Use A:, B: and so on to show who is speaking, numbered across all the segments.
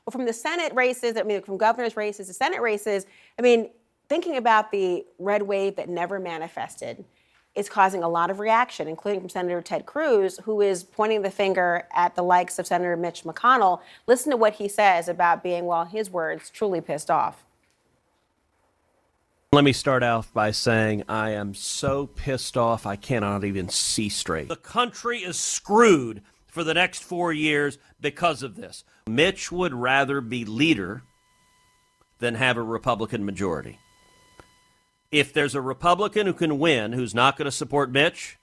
A: But from the Senate races, I mean, from governor's races to Senate races, I mean, thinking about the red wave that never manifested is causing a lot of reaction, including from Senator Ted Cruz, who is pointing the finger at the likes of Senator Mitch McConnell. Listen to what he says about being, well, his words, truly pissed off.
B: Let me start off by saying I am so pissed off I cannot even see straight. The country is screwed for the next 4 years because of this. Mitch would rather be leader than have a Republican majority. If there's a Republican who can win who's not going to support Mitch,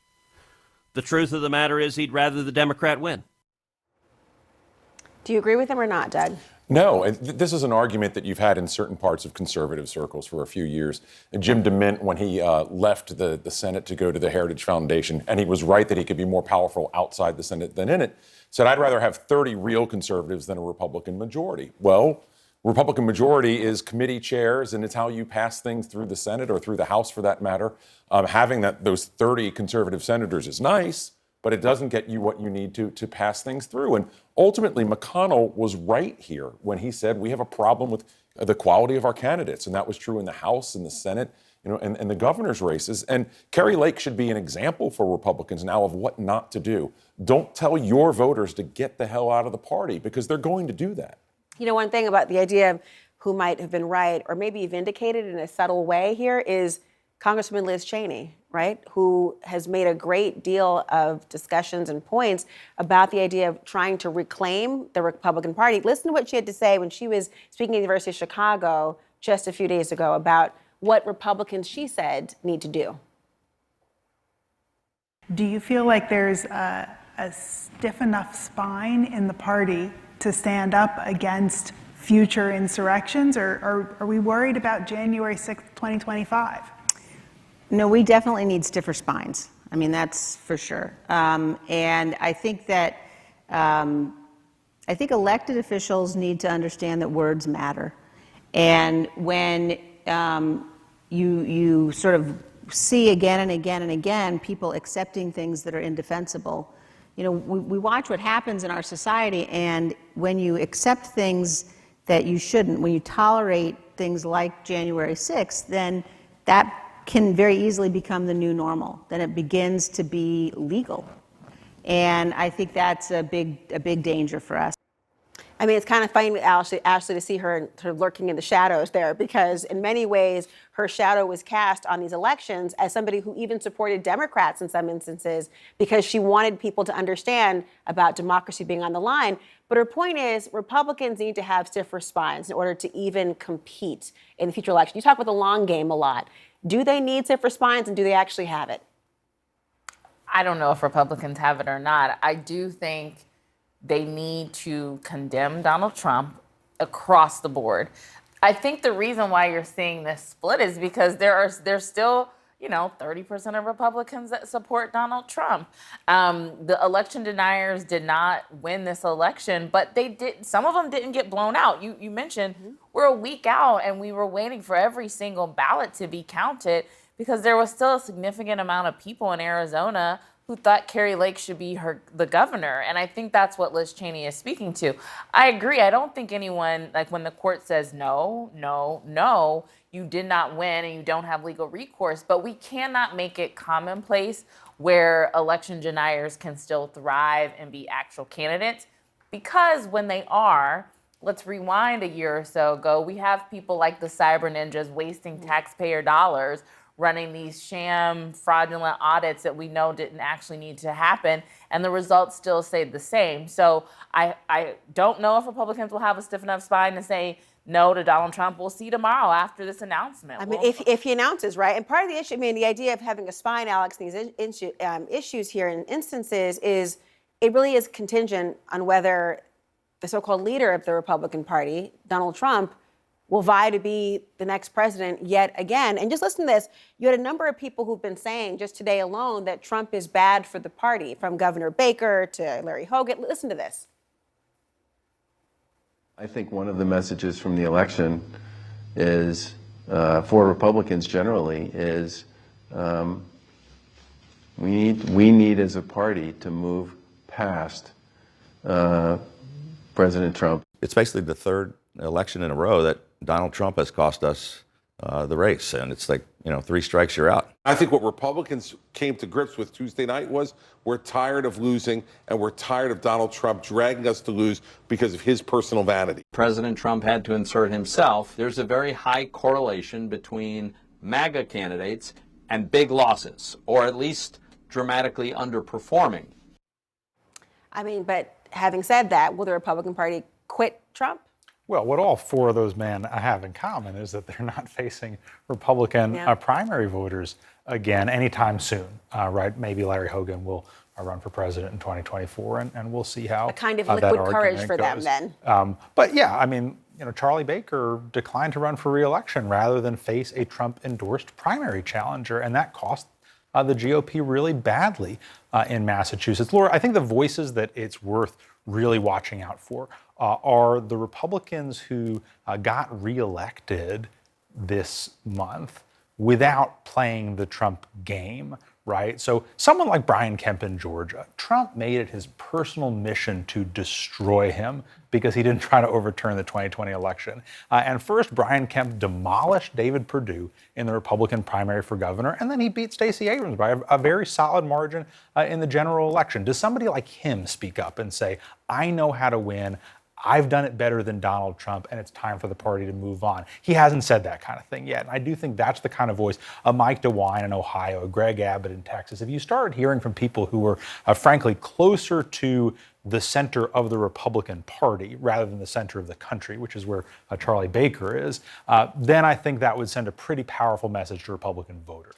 B: the truth of the matter is he'd rather the Democrat win.
A: Do you agree with him or not, Doug?
C: No, this is an argument that you've had in certain parts of conservative circles for a few years. Jim DeMint, when he left the Senate to go to the Heritage Foundation, and he was right that he could be more powerful outside the Senate than in it, said, I'd rather have 30 real conservatives than a Republican majority. Well, Republican majority is committee chairs, and it's how you pass things through the Senate or through the House, for that matter. Having those 30 conservative senators is nice, but it doesn't get you what you need to pass things through. And ultimately, McConnell was right here when he said we have a problem with the quality of our candidates, and that was true in the House and the Senate, and the governor's races. And Kari Lake should be an example for Republicans now of what not to do. Don't tell your voters to get the hell out of the party, because they're going to do that.
A: You know, one thing about the idea of who might have been right or maybe vindicated in a subtle way here is Congresswoman Liz Cheney, right, who has made a great deal of discussions and points about the idea of trying to reclaim the Republican Party. Listen to what she had to say when she was speaking at the University of Chicago just a few days ago about what Republicans, she said, need to do.
D: Do you feel like there's a stiff enough spine in the party to stand up against future insurrections, or are we worried about January 6th, 2025?
E: No, we definitely need stiffer spines. I mean, that's for sure. And I think that elected officials need to understand that words matter. And when you sort of see again and again and again people accepting things that are indefensible, we watch what happens in our society, and when you accept things that you shouldn't, when you tolerate things like January 6th, then that can very easily become the new normal. Then it begins to be legal. And I think that's a big danger for us.
A: I mean, it's kind of funny, Ashley, to see her sort of lurking in the shadows there, because in many ways, her shadow was cast on these elections as somebody who even supported Democrats in some instances because she wanted people to understand about democracy being on the line. But her point is Republicans need to have stiffer spines in order to even compete in the future election. You talk about the long game a lot. Do they need stiffer spines, and do they actually have it?
F: I don't know if Republicans have it or not. I do think they need to condemn Donald Trump across the board. I think the reason why you're seeing this split is because there's still 30% of Republicans that support Donald Trump. The election deniers did not win this election, but they did. Some of them didn't get blown out. You mentioned we're a week out and we were waiting for every single ballot to be counted because there was still a significant amount of people in Arizona who thought Kari Lake should be the governor. And I think that's what Liz Cheney is speaking to. I agree. I don't think anyone, like when the court says no, you did not win and you don't have legal recourse, but we cannot make it commonplace where election deniers can still thrive and be actual candidates, because when they are, let's rewind a year or so ago, we have people like the cyber ninjas wasting taxpayer dollars running these sham fraudulent audits that we know didn't actually need to happen, and the results still stayed the same. So I don't know if Republicans will have a stiff enough spine to say no to Donald Trump. We'll see tomorrow after this announcement.
A: I mean, if he announces, right? And part of the issue, I mean, the idea of having a spine, Alex, these issues here in instances is it really is contingent on whether the so-called leader of the Republican Party, Donald Trump, will vie to be the next president yet again. And just listen to this. You had a number of people who've been saying just today alone that Trump is bad for the party, from Governor Baker to Larry Hogan. Listen to this.
G: I think one of the messages from the election is, for Republicans generally, is we need as a party to move past President Trump.
H: It's basically the third election in a row that Donald Trump has cost us the race. And it's like, 3 strikes, you're out.
I: I think what Republicans came to grips with Tuesday night was we're tired of losing, and we're tired of Donald Trump dragging us to lose because of his personal vanity.
J: President Trump had to insert himself. There's a very high correlation between MAGA candidates and big losses, or at least dramatically underperforming.
A: I mean, but having said that, will the Republican Party quit Trump?
K: Well, what all 4 of those men have in common is that they're not facing Republican primary voters again anytime soon, right? Maybe Larry Hogan will run for president in 2024, and we'll see how
A: A kind of
K: that
A: liquid courage
K: argument
A: for them
K: goes.
A: then.
K: But yeah, I mean, Charlie Baker declined to run for re-election rather than face a Trump-endorsed primary challenger, and that cost the GOP really badly in Massachusetts. Laura, I think the voices that it's worth really watching out for are the Republicans who got reelected this month without playing the Trump game, right? So someone like Brian Kemp in Georgia, Trump made it his personal mission to destroy him because he didn't try to overturn the 2020 election. And first, Brian Kemp demolished David Perdue in the Republican primary for governor, and then he beat Stacey Abrams by a very solid margin in the general election. Does somebody like him speak up and say, I know how to win, I've done it better than Donald Trump, and it's time for the party to move on? He hasn't said that kind of thing yet. And I do think that's the kind of voice, Mike DeWine in Ohio, Greg Abbott in Texas. If you started hearing from people who were, frankly, closer to the center of the Republican Party rather than the center of the country, which is where Charlie Baker is, then I think that would send a pretty powerful message to Republican voters.